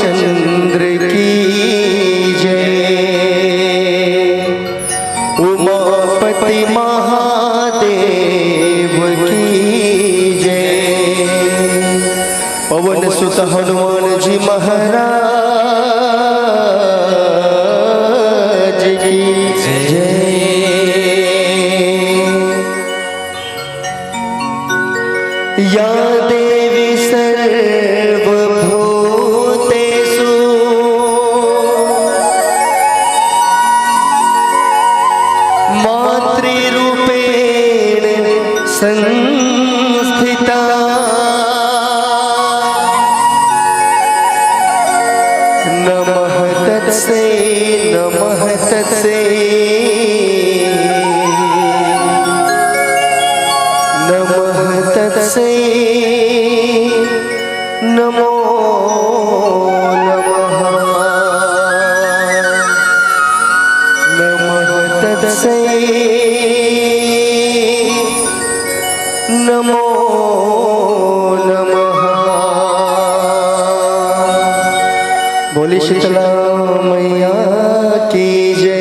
रामचंद्र की जय। उमापति महादेव की जय। पवन सुत हनुमान जी महाराज की जय। या देवी सर्वभूतेषु मातृरूपेण संस्थिता नमः तत्से नमः तत्से नमः तत्से नमो नमः नमः तत्से नमो नमः। बोली शीतला मैया की जय।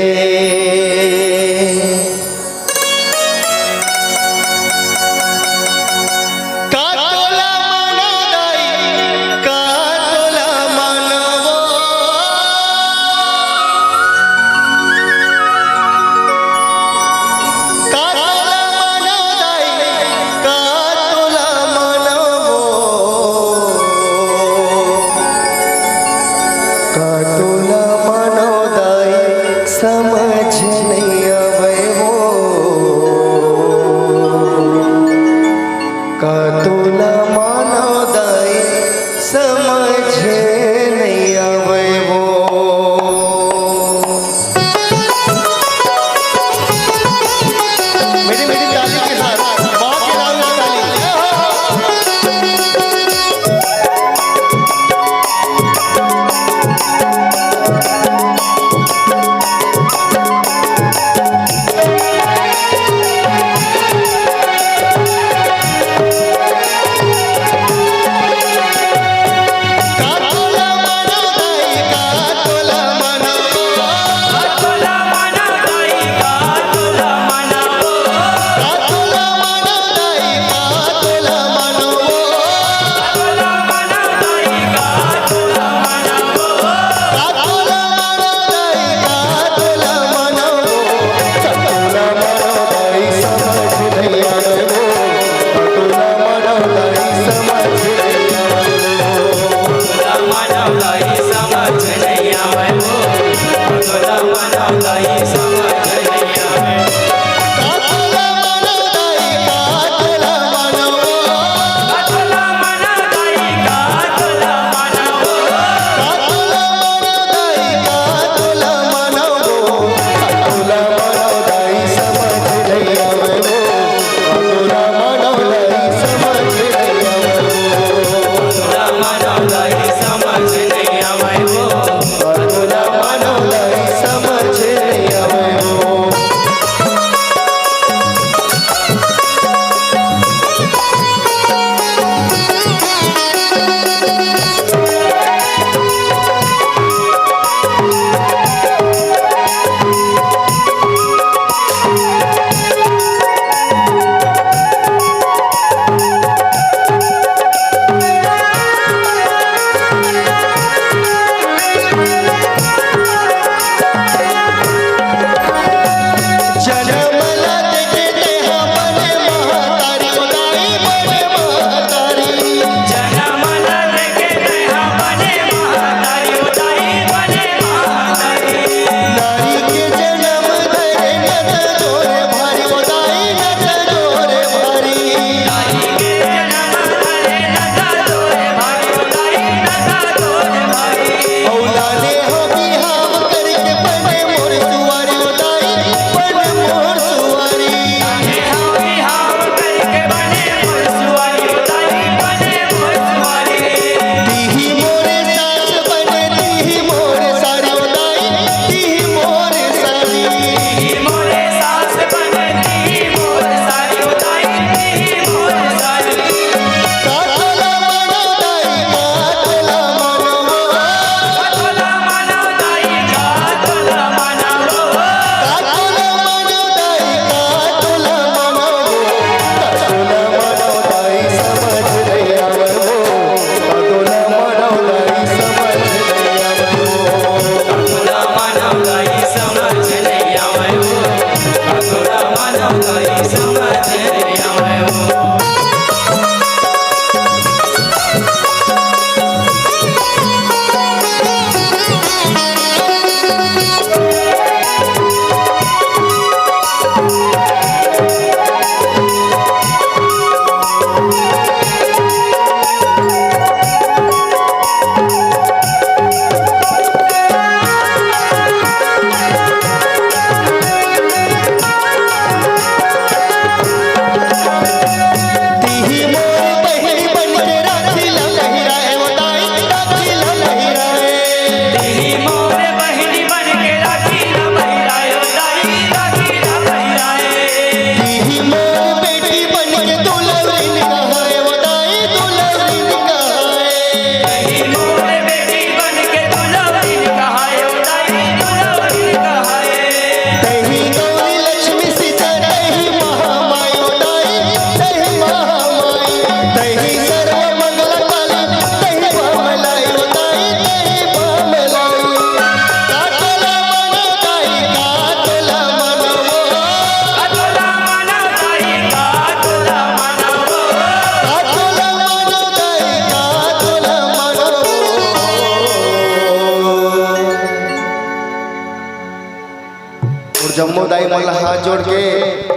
जम्मू दाई मोला हाथ जोड़ के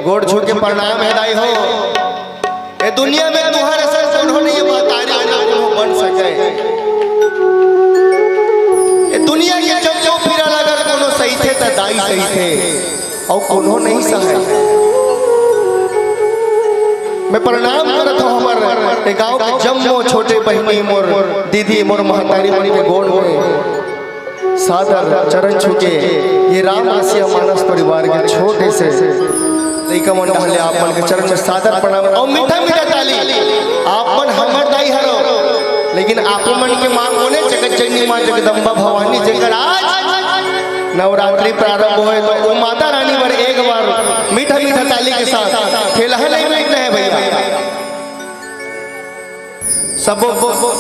गोड़ छू के प्रणाम है दाई हो। ये दुनिया में तुम्हारे संग कौन हो नहीं महतारी बन सके। ये दुनिया के जब फिरा लगा कोनो सही थे तो दाई सही थे और कोनो नहीं सहे। मैं प्रणाम करत हूँ हमारे गाँव के जम्मो छोटे बहनी मोर दीदी मोर महतारी मणि के गोड़ में सादर चरण छुके ये राम आसिया मानस परिवार के छोटे से लइका मन डाले आप मन के चरण में सादर प्रणाम और मीठा मीठा ताली। आप मन हमर दाई हरो लेकिन आप मन के मां कोने जगत जननी मां जगदम्बा भवानी जेकर आज नवरात्रि प्रारंभ होए तो वो माता रानी पर एक बार मीठा मीठा ताली के साथ खेला है नहीं बैठना है भैया। सब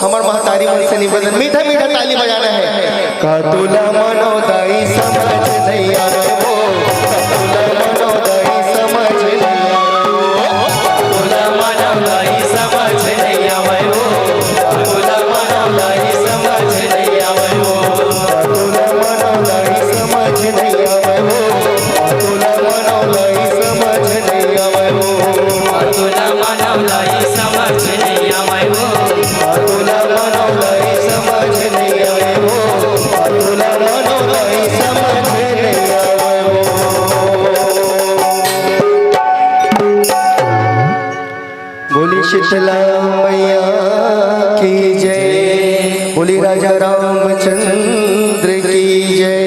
हमार महतारी मन से निवेदन मीठा मीठा ताली बजाना है। कातुला मनोदाई समझ नहीं आवे वो कातुला मनोदाई समझ नहीं कातुला मनोदाई समझ नहीं आवे वो कातुला मनोदाई समझ नहीं आवे वो कातुला मनोदाई समझ नहीं आवे वो कातुला मनोदाई समझ नहीं आवे वो कातुला मनोदाई समझ नहीं आवे वो कातुला मनोदाई समझ नहीं आवे वो कातुला मनोदाई समझ नहीं आवे वो। बोली शीतला मैया की जय। बोली राजा रामचंद्र की जय।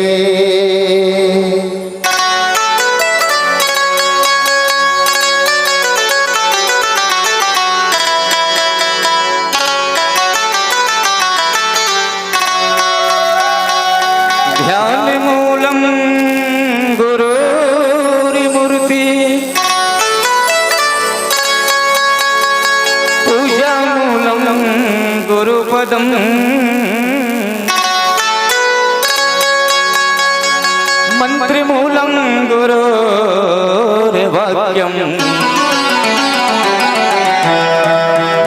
गुरुपदम मंत्रिमूलं गुरुर्वाक्यं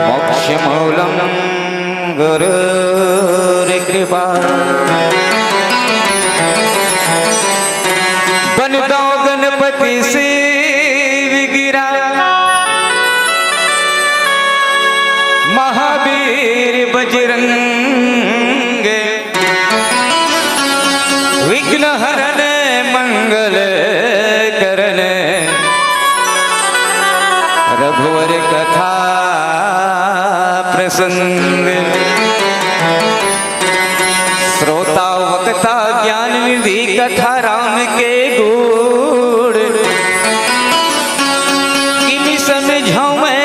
मोक्षमूलं गुरुर्कृपा। बनता गणपति से गिरा महावीर बजरंग विघ्न हरण मंगल करण रघुवर कथा प्रसंग श्रोता वक्ता ज्ञान निधि कथा राम के गुण किन्हीं समझाऊं मैं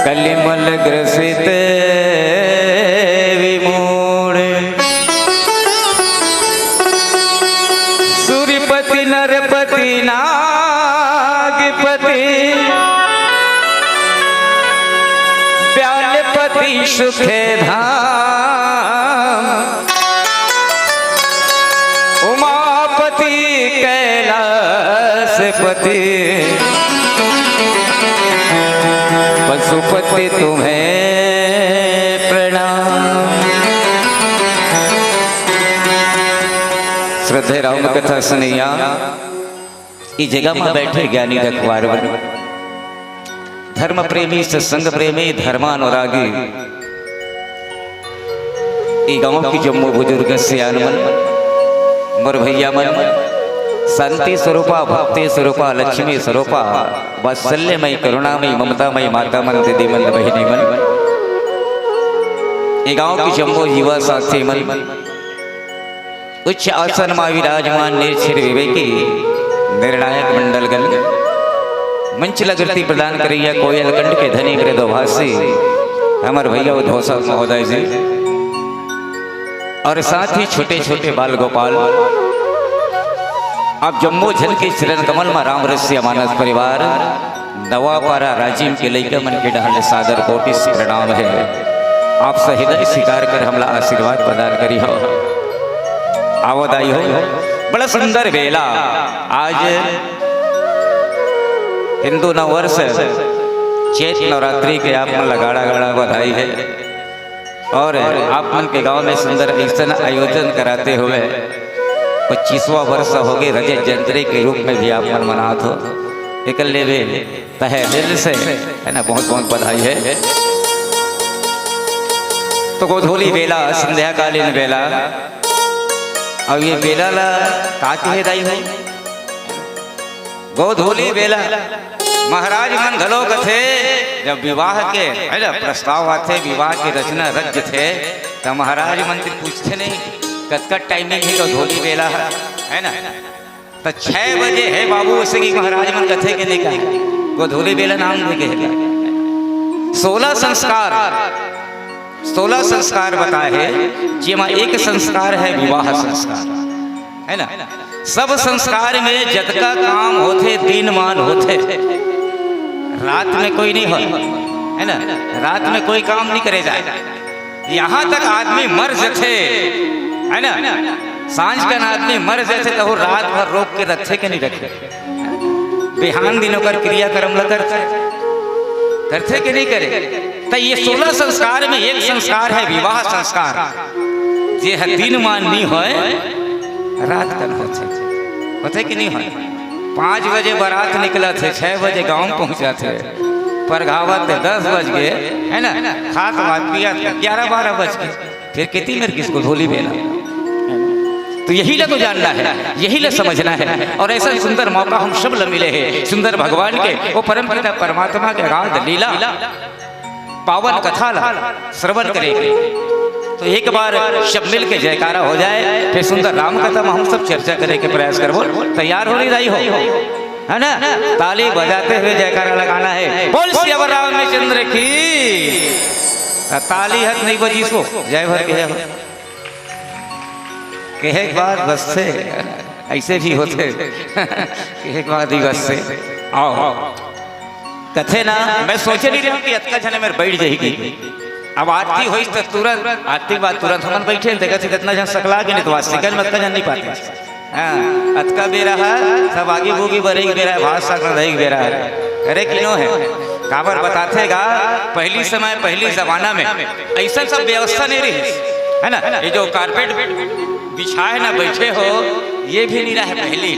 कलिमल ग्रसित विमूढ़ सूर्यपति नरपति नागपति व्यालपति सुखे धाम उमापति कैलासपति पशुपति तुम्हें प्रणाम। श्रद्धे राम कथा सुनैया इस जगह में बैठे ज्ञानी रखवार धर्म प्रेमी सत्संग प्रेमी धर्मानुरागी गांव की जम्मू बुजुर्ग सियान मन मोर भैया मन शांति स्वरूपा भक्ति स्वरूपा लक्ष्मी स्वरूपा वात्सल्यमय करुणामय ममतामय माता मन दीदी मन बहिनी मन ये गांव की जम्मू युवा साथी मन उच्च आसन में विराजमान निर्छिर विवेकी निर्णायक मंडलगण मंच लगती प्रदान करिया कोयल कंठ के धनी मृदभाषी हमार भैया उद्धव महोदय जी और साथ ही छोटे छोटे बाल गोपाल आप जम्मू झल के चरण कमल में राम रसिया मानस परिवार नवापारा राजीव के लइका मन के डाले सादर कोटि प्रणाम है। आप हृदय स्वीकार कर हमला आशीर्वाद प्रदान करी हो आवदाई हो। बड़ा सुंदर बेला आज हिंदू नववर्ष चैत नवरात्रि के आप में लगाड़ा गाड़ा बधाई है। और आप मन के गांव में सुंदर ऐसा आयोजन कराते हुए 25वां वर्ष हो गए रजत जयंती के रूप में भी आप मन मनात हो। एक ले तहे दिल से है ना, बहुत बहुत बधाई है। तो गोधूली बेला संध्याकालीन बेला, अब ये बेला ला का कहे दाई हो, गोधूली बेला महाराज मन घलो थे जब विवाह के है ना प्रस्ताव आते, विवाह के रचना रज थे, तो महाराज मंत्री पूछते नहीं कत टाइमिंग है गोधूली बेला है ना, तो 6 बजे है बाबू उसे की महाराज मन कथे के नहीं कहा गोधूली बेला नाम दे के 16 संस्कार बताए हैं, जिसमें एक संस्कार है विवाह संस्कार है ना। सब संस्कार में जतका काम होते दिन मान होते, रात में कोई नहीं हो है ना, रात में कोई काम नहीं करे जाए। यहाँ तक आदमी मर जाते है ना, सांझ का आदमी मर जाते तो वो रात भर रोक के रखे के नहीं रखे, बिहान दिनों कर क्रियाक्रम ल करते के नहीं करे। तो ये 16 संस्कार में एक संस्कार है विवाह संस्कार, जे है दिन मान नहीं हो रात का होते कि नहीं हो। 5 बजे बारात निकला थे, 6 बजे गांव पहुंचा थे, पर घावत 10 बज गए है ना, खात बात पिया 11-12 बज गए, फिर कितनी मेरे किसको धोली बेला। तो यही ला तो जानना है, यही ला समझना है। और ऐसा सुंदर मौका हम सब ला मिले हैं, सुंदर भगवान के वो परम पिता परमात्मा के अगाध लीला पावन कथा ला श्रवण करेंगे। तो एक बार सब मिल के जयकारा हो जाए, फिर सुंदर राम कथा में हम सब चर्चा करने के प्रयास करबो। तैयार हो नहीं रही हो है ना, ताली बजाते हुए जयकारा लगाना है। बोल सियावर रामचंद्र की। ताली हथ नहीं बजी सो जय भर के एक बार बस से ऐसे भी होते एक बार ही बस से आओ कथे ना। मैं सोचे नहीं रहा कि अतका जने मेरे बैठ जाएगी। अब आरती हुई तो तुरंत आरती बाद तुरंत हम बैठे देखा कितना जन सकला के नहीं तो वास्तिकल में अतका जन नहीं पाते। हाँ अतका बेरा है सब आगे बोगी बरेगी बेरा है, भात साग रहेगी बेरा है। अरे किनो है काबर बतातेगा, पहली समय पहली जमाना में ऐसा सब व्यवस्था नहीं रही है ना। ये जो कारपेट बिछाए ना बैठे हो ये भी नहीं रहा। पहली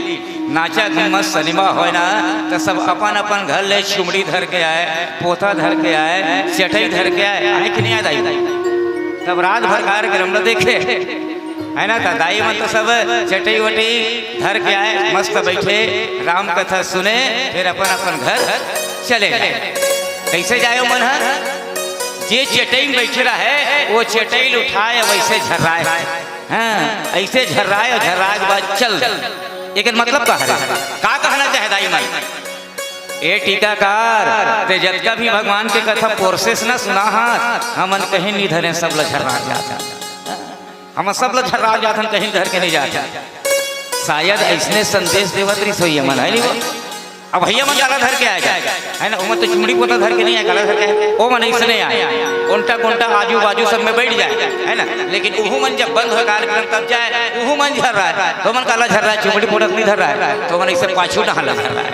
नाचा घूमत सिनेमा हो ना तो सब अपन अपन घर ले चुमड़ी धर के आए, पोता धर के आए, चटई धर के आए कि नहीं आई। तब रात भर कार्यक्रम न देखे है ना, तो दाई में तो सब चटई वटई धर के आए, मस्त बैठे राम कथा सुने, फिर अपन अपन घर चले गए। कैसे जाए मन है, जे चटई में बैठे रहे वो चटई उठाए वैसे झर्राए। हाँ ऐसे झर्राए और झर्राए के बाद चल। लेकिन मतलब का कहना चाहे दाई माई ए टीकाकार ते जतका भी भगवान के कथा प्रोसेस ना सुना हाथ हमन कहीं नहीं धरे, सब ल झर्रा जाता, हम सब ल झर्रा जाता, कहीं धर के नहीं जाता। शायद ऐसने संदेश देवत रही सोई मन है नहीं। अब भैया मन गाला धर के आएगा है ना, उमन तो चुमड़ी पोता धर के नहीं आए, गाला धर के ओ मन ऐसे नहीं आए, उल्टा कोंटा आजू बाजू सब में बैठ जाए है ना। लेकिन उहू मन जब बंद हो कार्यक्रम तब जाए उहू मन झर रहा है, तो मन काला झर रहा है, चुमड़ी पोता नहीं धर रहा है, तो मन ऐसे पाछू डहाला झर रहा है,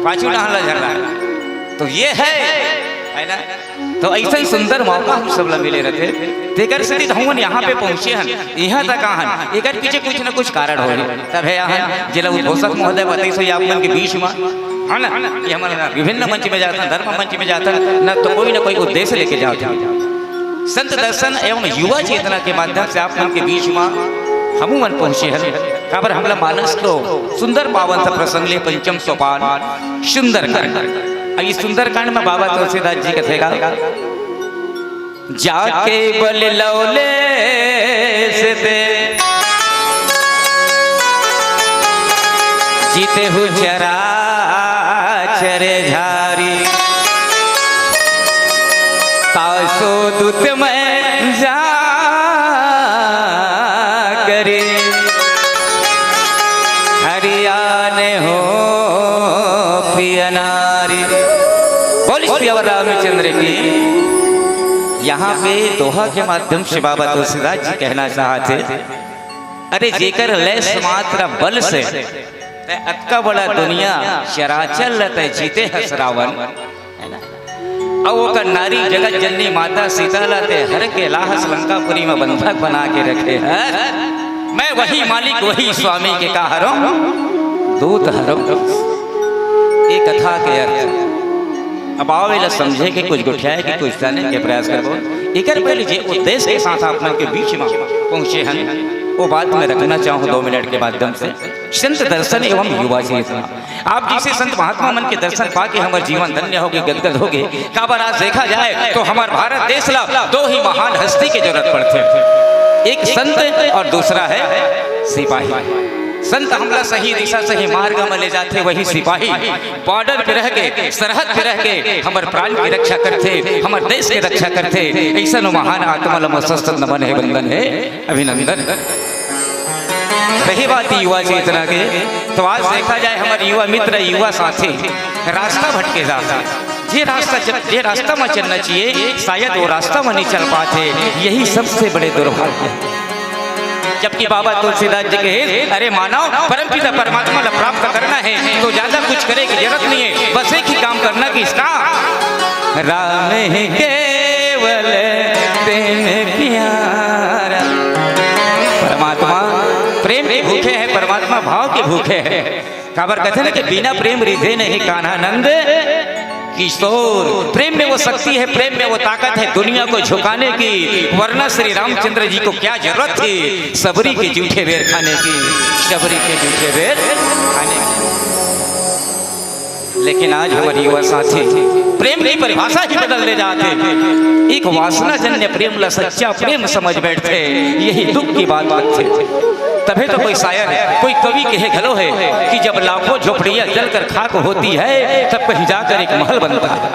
पाछू डहाला झर रहा है। तो ये है ना। तो ऐसा ही सुंदर मौका हम सब मिले रहते, तेकर से हम यहाँ पे पहुँचे हैं, यहाँ तक आहन एक पीछे कुछ न कुछ कारण हो तब है यहाँ जिला उद्घोषक महोदय बताई सो आप मन के बीच में है ना। ये हमारा विभिन्न मंच में जाता, धर्म मंच में जाता न, तो कोई ना कोई उद्देश्य लेके जाता। संत दर्शन एवं युवा चेतना के माध्यम से आप मन के बीच में हम मन पहुँचे हैं। खबर हमला मानस को सुंदर पावन सा प्रसंग ले पंचम सोपान सुंदरकांड। ये सुंदरकांड में बाबा तुलसीदास जी कथेगा, जाके बल लौले से दे जीते हु चरा चरे झारी, तासो दूत में जा करे हरियाने हो पियनारी। बोलिए रामचंद्र की। यहाँ पे दोहा के माध्यम से बाबा तुलसीदास जी कहना चाहते, अरे जेकर लेस मात्र बल से अतका बड़ा दुनिया चराचल रहते जीते हसरावन है ना। और वो कर नारी जगत जननी माता सीताला ते हर के लाहस लंकापुरी में बंधक बना के रखे है। मैं वही मालिक वही स्वामी के का हरो दूत हरो। ये कथा के अर्थ अब आओ समझे कि कुछ गुठियाए कि कुछ जाने के प्रयास करो। एक पहले जे उद्देश्य के साथ आप के बीच में पहुंचे हैं वो बात मैं रखना चाहूँ 2 मिनट के माध्यम से। संत दर्शन एवं युवा चेतना, आप जिसे संत महात्मा मन के दर्शन पाके हमारे जीवन धन्य होगे गदगद होगे। काबर आज देखा जाए तो हमारे भारत देश ला 2 ही महान हस्ती की जरूरत पड़ती है, एक संत और दूसरा है सिपाही। संत हमला सही दिशा सही मार्ग में ले जाते, वही सिपाही बॉर्डर पे रह के सरहद पे रह के हमारे प्राण की रक्षा करते, हमारे देश की रक्षा करते। ऐसा महान आत्मा लमस्त नमन है, वंदन है, अभिनंदन। रही बात युवा चेतना के तो आज देखा जाए हमारे युवा मित्र युवा साथी रास्ता भटके जाता। ये रास्ता में चलना चाहिए शायद वो रास्ता में नहीं चल पाते, यही सबसे बड़े दुर्भाग्य है। जबकि बाबा तुलसीदास जी कहे अरे मानव परमपिता परमात्मा को प्राप्त करना है तो ज्यादा कुछ करे की जरूरत नहीं है, बस एक ही काम करना कि इसका राम ही केवल तेने प्यारा। परमात्मा प्रेम के भूखे हैं, परमात्मा भाव के भूखे हैं। काबर कहते हैं कि बिना प्रेम रिधे नहीं कान्हानंद किशोर। प्रेम में वो शक्ति है, प्रेम में वो ताकत है दुनिया को झुकाने की, वरना श्री रामचंद्र जी को क्या जरूरत थी सबरी के जूठे बेर खाने की, सबरी के जूठे बेर खाने की। लेकिन आज हमारे युवा साथी प्रेम की परिभाषा ही बदलने जाते, एक वासना जन्य प्रेम ला सच्चा प्रेम समझ बैठते, यही दुख की बात थी। तभी तो कोई शायर कोई कवि कहे घलो है कि जब लाखों झोपड़ियां जलकर खाक होती है तब कहीं जाकर एक महल बनता है।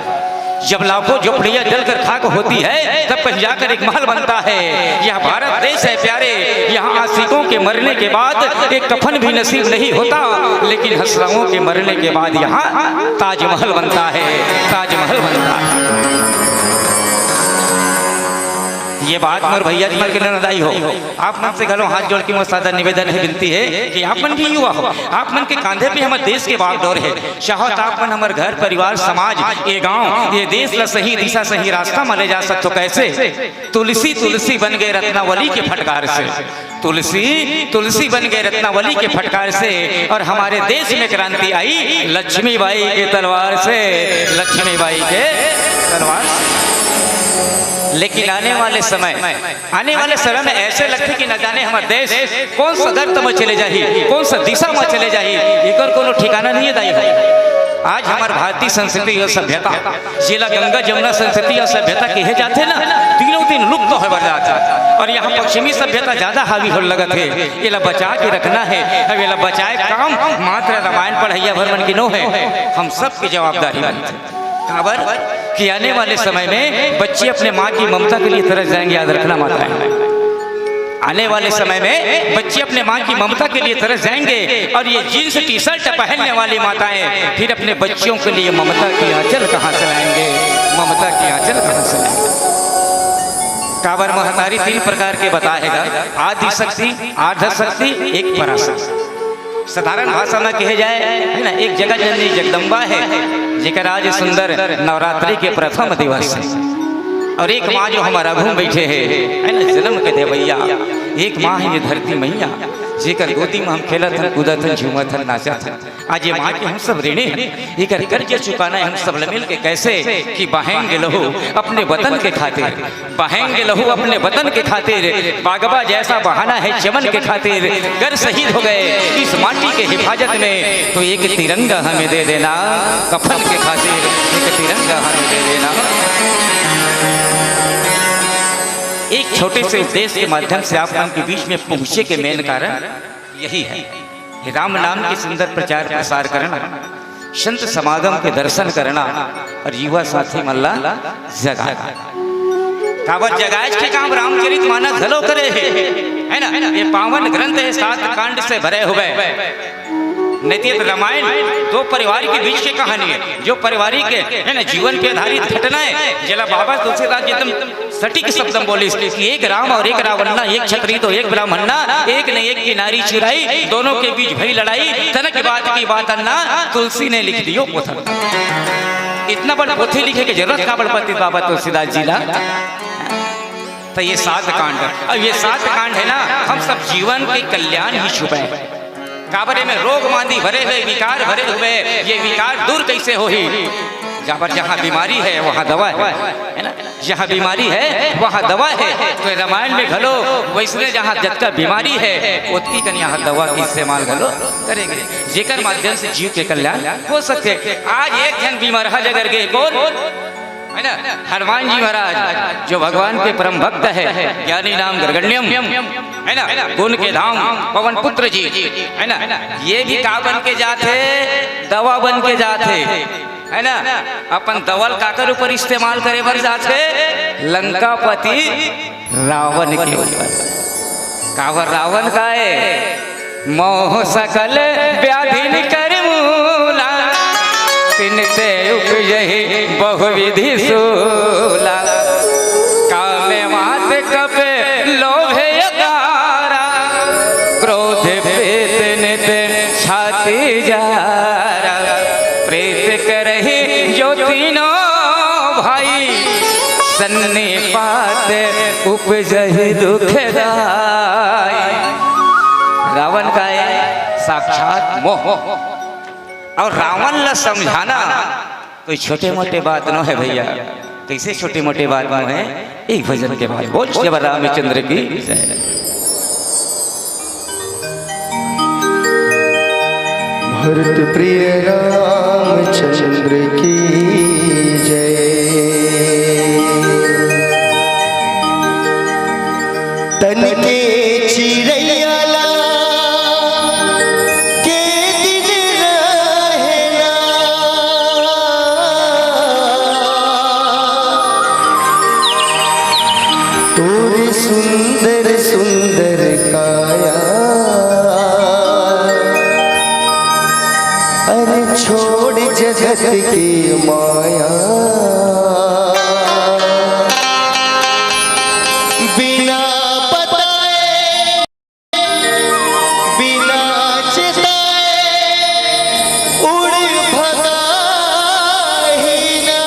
जब लाखों झोपड़ियां जलकर खाक होती है तब कहीं जाकर एक महल बनता है। यह भारत देश है प्यारे, यहाँ आशिकों के मरने के बाद एक कफन भी नसीब नहीं होता, लेकिन हसराओं के मरने के बाद यहाँ ताजमहल बनता है, ताजमहल बनता है। ये बात मोर भैया जी के नदाई हो। आप मन से घलो हाथ जोड़ के मोर सादा निवेदन है, विनती है कि आप मन भी युवा हो, आप मन के कांधे पे हमारे देश के बागडोर है। चाहो तो आप मन हमारे घर परिवार समाज ये गांव ये देश ला सही दिशा सही रास्ता में ले जा सकते हो। कैसे? तुलसी तुलसी बन गए रत्नावली के फटकार से, तुलसी तुलसी बन गए रत्नावली के फटकार से। और हमारे देश में क्रांति आई लक्ष्मीबाई के तलवार से, लक्ष्मीबाई के तलवार से। लेकिन आने वाले समय में ऐसे लगते कि न जाने हमारे देश कौन सा गर्त में चले जाही, कौन सा दिशा में चले जाही, एक कोनो ठिकाना नहीं है दाई भाई। आज हमारे भारतीय संस्कृति और सभ्यता जिला गंगा जमुना संस्कृति और सभ्यता कहे जाते ना दिनों दिन लुप्त तो हो जाता, और यहाँ पश्चिमी सभ्यता ज्यादा हावी हो लगत है। ये ला बचा के रखना है, अब ये ला बचाए काम मात्र रामायण पढ़ैया भर मन की नो है, हम सब की जवाबदारी बनती। खबर कि आने वाले समय में बच्चे अपने माँ की ममता के लिए तरस जाएंगे, याद रखना माताएं। आने वाले समय में बच्चे अपने माँ की ममता के लिए तरस जाएंगे, और ये जीन्स टी शर्ट पहनने वाली माताएं फिर अपने बच्चों के लिए ममता की आंचल कहाँ से लाएंगे, ममता की आंचल कहाँ से लाएंगे। काबर महतारी 3 प्रकार के बताएगा, आदि शक्ति, आर्ध शक्ति, एक पराशक्ति। साधारण भाषा में कहे जाए है ना, एक जगत जननी जगदम्बा है जेकर आज सुंदर नवरात्रि के प्रथम दिवस है, और एक माँ जो हमारा घूम बैठे है ना जन्म के देवैया। एक माँ है ये धरती मैया जेकर गोदी में हम खेलत हन कूदत हन झूमत हन नाचत हन। आज ये माँ के हम सब ऋणी हैं, एक कर्ज चुकाना है हम सब मिल के। कैसे कि बहेंगे लहू अपने वतन के खातिर, बहेंगे लहू अपने वतन के खातिर, बागबा जैसा बहाना है चमन के खातिर। गर शहीद हो गए इस माटी के हिफाजत में, तो एक तिरंगा हमें दे देना कफन के खातिर, एक तिरंगा हमें दे देना। एक छोटे से उद्देश्य के माध्यम से आप उनके बीच में पहुंचे के मेन कारण यही है, राम नाम के सुंदर प्रचार प्रसार करना, संत समागम के दर्शन करना, और युवा साथी मल्ला जगा काबर जगाज के काम रामचरित मानस घलो करे है ना। ये पावन ग्रंथ है, 7 कांड से भरे हुए। नैतिक रामायण 2 परिवार के बीच की कहानी है, जो पारिवारिक है ना जीवन पे आधारित घटना है। जला बाबा तुलसीदास जी एकदम सटीक शब्द बोली कि एक राम और एक रावण ना, एक क्षत्रिय तो एक ब्राह्मण ना, एक ने एक की नारी चुराई, दोनों के बीच भई लड़ाई, तनक बात की बात अन्ना तुलसी ने लिख दियो पोथन। इतना बड़ा पोथी लिखे की जरूरत का बड़ पति बाबा तुलसीदास जी ला। तो ये 7 कांड, अब ये 7 कांड है ना, हम सब जीवन के कल्याण ही छुपे काबरे में रोग मांदी भरे हुए, विकार भरे हुए, ये विकार दूर कैसे हो ही। जहाँ बीमारी है वहाँ दवा है ना, जहाँ बीमारी है वहाँ दवा है। तो रामायण में घलो वैसने जहाँ जग का बीमारी है उसकी कन यहाँ दवा की इस्तेमाल घलो करेंगे, जेकर माध्यम से जीव के कल्याण हो सकते। आज एक जन बीमार जगर गए कौन है ना, हनुमान जी महाराज जो भगवान के परम भक्त है, ज्ञानी नाम गर्गण्यम है ना, गुण के धाम पवन पुत्र जी है ना, ये भी का बन के जाते, दवा बन के जाते है ना। अपन दवल काकर ऊपर इस्तेमाल करे बर जाते, लंकापति रावण के ऊपर। कावर रावण का है मोह सकल व्याधि कर मूला, तिनते उपजहि बहुविधि सूला, कामे मात कपे लोभे अगारा, क्रोध प्रीत नित छाती जारा, प्रीत करहि जो तीनों भाई, सन्निपात उपजहि दुखदाई। रावण का है साक्षात मोह, और रावण ला समझाना कोई छोटे मोटे बात न है भैया। कैसे छोटे मोटे बात न है, एक भजन के बाद बोल श्री रामचंद्र की जय। भरत प्रिय रामचंद्र की जय। तन के चिड़ैया ला के दिन रहना, तोरे सुंदर सुंदर काया, अरे छोड़ जगत की माया, बिना बताए बिना चिताए उड़ भगा ही ना।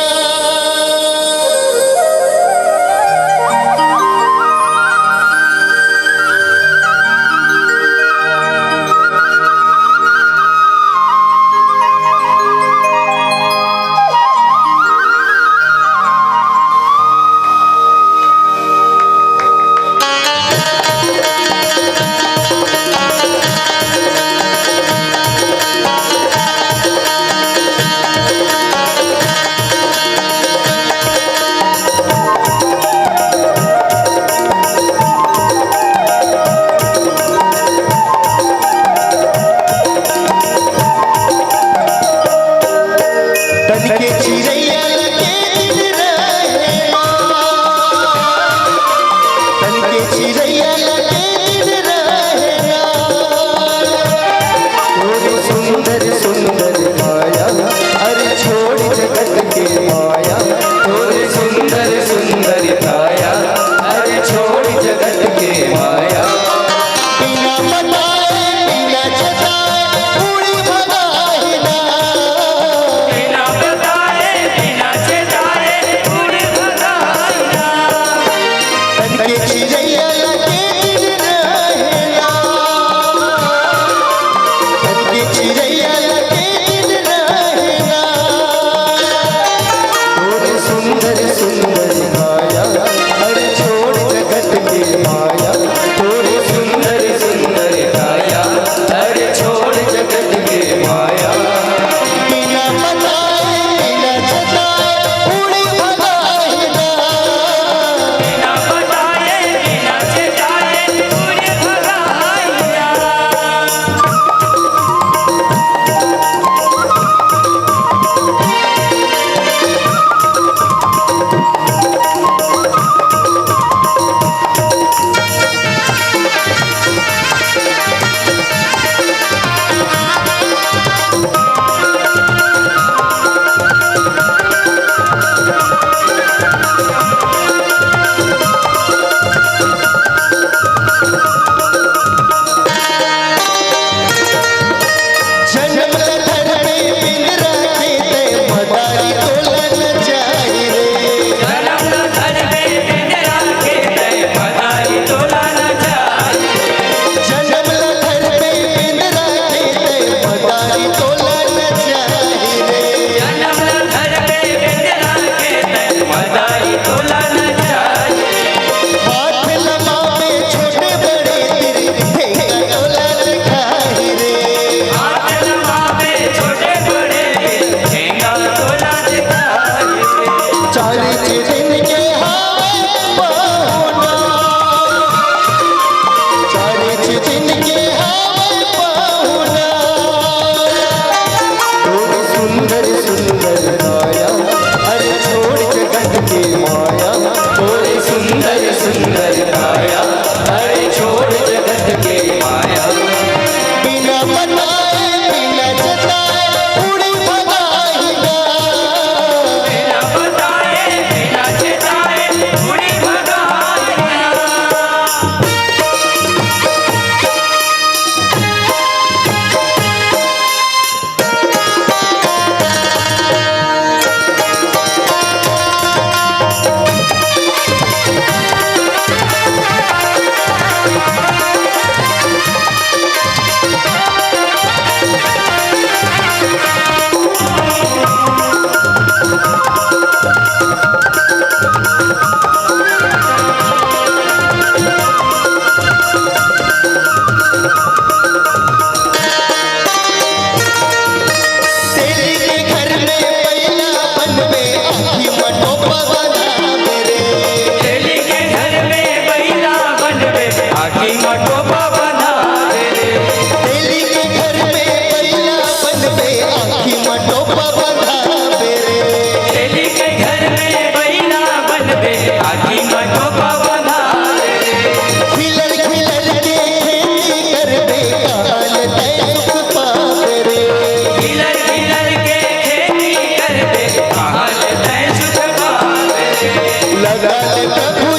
लगा ले प्रभु